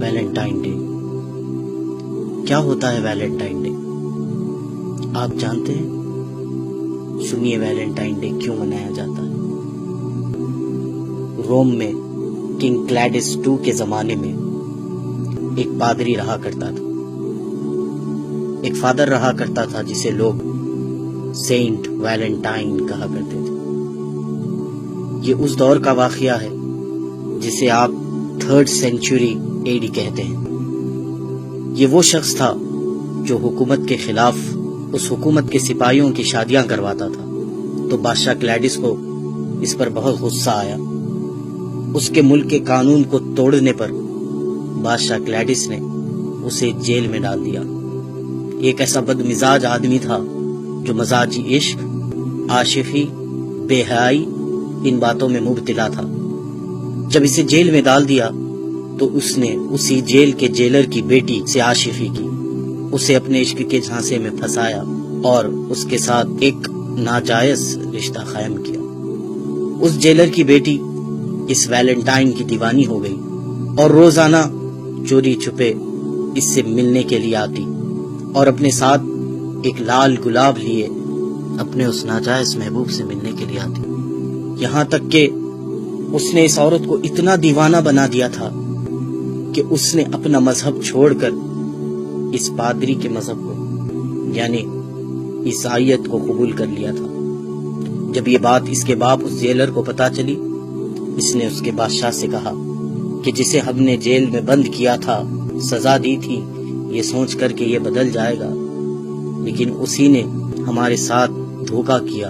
Valentine day کیا ہوتا ہے؟ ویلنٹائن ڈے آپ جانتے ہیں؟ سنیے ویلنٹائن ڈے کیوں منایا جاتا ہے۔ روم میں کنگ کلیڈس II کے زمانے میں ایک پادری رہا کرتا تھا، ایک فادر رہا کرتا تھا جسے لوگ سینٹ ویلنٹائن کہا کرتے تھے۔ یہ اس دور کا واقعہ ہے جسے آپ 3rd سینچری AD کہتے ہیں۔ یہ وہ شخص تھا جو حکومت کے خلاف اس حکومت کے سپاہیوں کی شادیاں کرواتا تھا، تو بادشاہ کلیڈس کو اس پر بہت غصہ آیا۔ اس کے ملک کے قانون کو توڑنے پر بادشاہ کلیڈس نے اسے جیل میں ڈال دیا۔ ایک ایسا بد مزاج آدمی تھا جو مزاجی عشق، عاشقی، بے حیائی ان باتوں میں مبتلا تھا۔ جب اسے جیل میں ڈال دیا تو اس نے اسی جیل کے جیلر کی بیٹی سے عاشقی کی، اسے اپنے عشق کے جھانسے میں پھنسایا اور اس کے ساتھ ایک ناجائز رشتہ قائم کیا۔ اس جیلر کی بیٹی اس ویلنٹائن کی دیوانی ہو گئی اور روزانہ چوری چھپے اس سے ملنے کے لیے آتی اور اپنے ساتھ ایک لال گلاب لیے اپنے اس ناجائز محبوب سے ملنے کے لیے آتی، یہاں تک کہ اس نے اس عورت کو اتنا دیوانہ بنا دیا تھا کہ اس نے اپنا مذہب چھوڑ کر اس پادری کے مذہب کو یعنی عیسائیت کو قبول کر لیا تھا۔ جب یہ بات اس کے باپ اس جیلر کو پتا چلی، اس نے اس کے بادشاہ سے کہا کہ جسے ہم نے جیل میں بند کیا تھا، سزا دی تھی، یہ سوچ کر کہ یہ بدل جائے گا، لیکن اسی نے ہمارے ساتھ دھوکہ کیا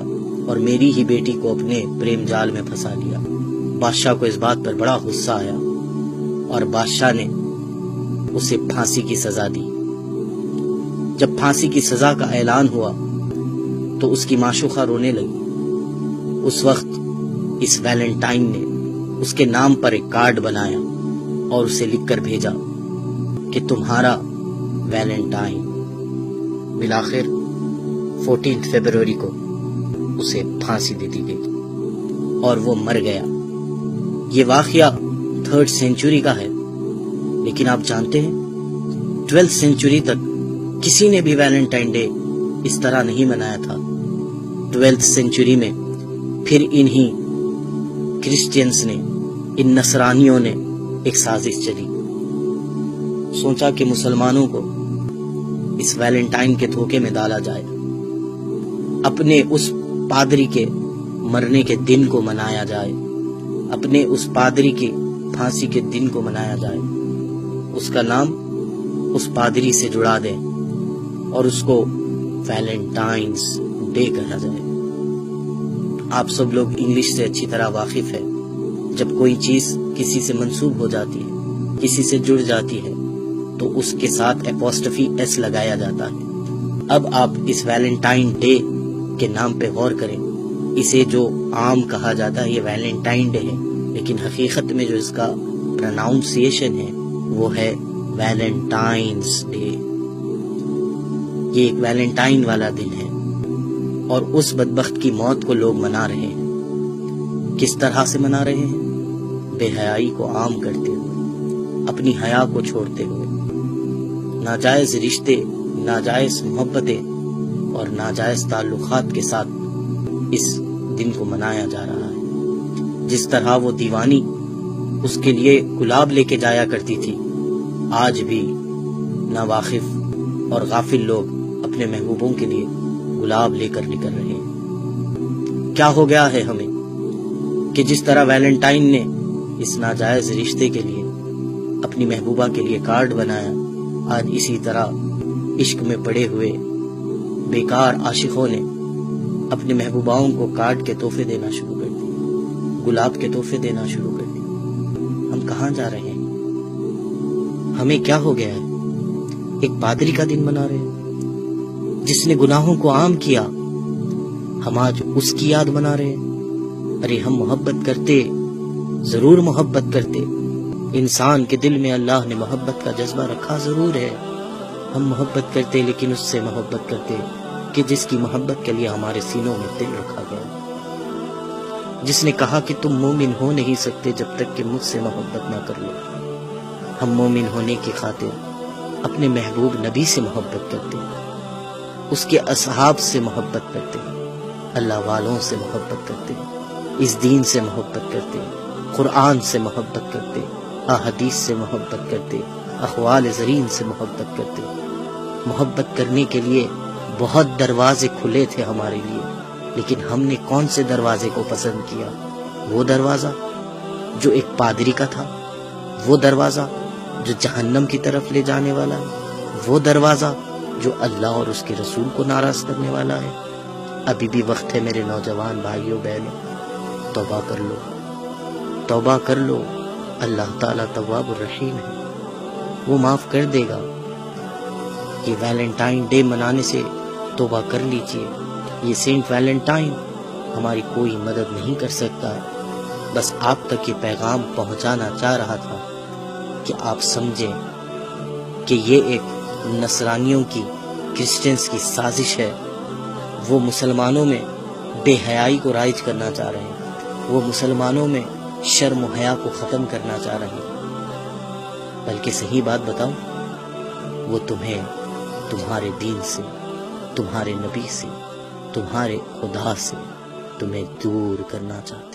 اور میری ہی بیٹی کو اپنے پریم جال میں پھنسا لیا۔ بادشاہ کو اس بات پر بڑا غصہ آیا اور بادشاہ نے اسے پھانسی کی سزا دی۔ جب پھانسی کی سزا کا اعلان ہوا تو اس کی معشوقہ رونے لگی۔ اس وقت اس ویلنٹائن نے اس کے نام پر ایک کارڈ بنایا اور اسے لکھ کر بھیجا کہ تمہارا ویلنٹائن۔ بالآخر 14 فروری کو اسے پھانسی دے دی گئی اور وہ مر گیا۔ یہ واقعہ 3rd سینچری کا ہے، لیکن آپ جانتے ہیں 12th سینچری تک کسی نے بھی ویلنٹائن ڈے اس طرح نہیں منایا تھا۔ 12th سینچری میں پھر انہی کرسچینز نے، ان نصرانیوں نے ایک سازش چلی، سوچا کہ مسلمانوں کو اس ویلنٹائن کے دھوکے میں ڈالا جائے، اپنے اس پادری کے مرنے کے دن کو منایا جائے، اپنے اس پادری کی پھانسی کے دن کو منایا جائے، اس کا نام اس پادری سے جڑا دیں اور اس کو ویلنٹائنز ڈے کہا جائے۔ آپ سب لوگ انگلش سے اچھی طرح واقف ہے، جب کوئی چیز کسی سے منسوب ہو جاتی ہے، کسی سے جڑ جاتی ہے، تو اس کے ساتھ اپوسٹفی ایس لگایا جاتا ہے۔ اب آپ اس ویلنٹائن ڈے کے نام پہ غور کریں۔ اسے جو عام کہا جاتا ہے یہ ویلنٹائن ڈے ہے، لیکن حقیقت میں جو اس کا پروناؤنسیشن ہے وہ ہے ویلنٹائنز ڈے۔ یہ ایک ویلنٹائن والا دن ہے اور اس بدبخت کی موت کو لوگ منا رہے ہیں۔ کس طرح سے منا رہے ہیں؟ بے حیائی کو عام کرتے ہوئے، اپنی حیا کو چھوڑتے ہوئے، ناجائز رشتے، ناجائز محبتیں اور ناجائز تعلقات کے ساتھ اس دن کو منایا جا رہا ہے۔ جس طرح وہ دیوانی اس کے لیے گلاب لے کے جایا کرتی تھی، آج بھی ناواقف اور غافل لوگ اپنے محبوبوں کے لیے گلاب لے کر نکل رہے ہیں۔ کیا ہو گیا ہے ہمیں کہ جس طرح ویلنٹائن نے اس ناجائز رشتے کے لیے اپنی محبوبہ کے لیے کارڈ بنایا، آج اسی طرح عشق میں پڑے ہوئے بیکار عاشقوں نے اپنے محبوباؤں کو کارڈ کے تحفے دینا شروع کر دیے، گلاب کے تحفے دینا شروع کر دیے۔ ہم کہاں جا رہے ہیں؟ ہمیں کیا ہو گیا ہے؟ ایک پادری کا دن منا رہے ہیں جس نے گناہوں کو عام کیا، ہم آج اس کی یاد منا رہے ہیں۔ ارے ہم محبت کرتے، ضرور محبت کرتے، انسان کے دل میں اللہ نے محبت کا جذبہ رکھا ضرور ہے، ہم محبت کرتے لیکن اس سے محبت کرتے کہ جس کی محبت کے لیے ہمارے سینوں میں دل رکھا گیا، جس نے کہا کہ تم مومن ہو نہیں سکتے جب تک کہ مجھ سے محبت نہ کر لو۔ ہم مومن ہونے کی خاطر اپنے محبوب نبی سے محبت کرتے، اس کے اصحاب سے محبت کرتے، اللہ والوں سے محبت کرتے، اس دین سے محبت کرتے، قرآن سے محبت کرتے، احادیث سے محبت کرتے، اقوال زرین سے محبت کرتے۔ محبت کرنے کے لیے بہت دروازے کھلے تھے ہمارے لیے، لیکن ہم نے کون سے دروازے کو پسند کیا؟ وہ دروازہ جو ایک پادری کا تھا، وہ دروازہ جو جہنم کی طرف لے جانے والا ہے، وہ دروازہ جو اللہ اور اس کے رسول کو ناراض کرنے والا ہے۔ ابھی بھی وقت ہے میرے نوجوان بھائیوں بہنوں، توبہ کر لو، توبہ کر لو۔ اللہ تعالیٰ تواب الرحیم ہے، وہ معاف کر دے گا۔ یہ ویلنٹائن ڈے منانے سے توبہ کر لیجئے۔ یہ سینٹ ویلنٹائن ہماری کوئی مدد نہیں کر سکتا، بس آپ تک یہ پیغام پہنچانا چاہ رہا تھا کہ آپ سمجھیں کہ یہ ایک نصرانیوں کی، کرسچنز کی سازش ہے۔ وہ مسلمانوں میں بے حیائی کو رائج کرنا چاہ رہے ہیں، وہ مسلمانوں میں شرم و حیا کو ختم کرنا چاہ رہے ہیں۔ بلکہ صحیح بات بتاؤں، وہ تمہیں تمہارے دین سے، تمہارے نبی سے، تمہارے خدا سے تمہیں دور کرنا چاہتے ہیں۔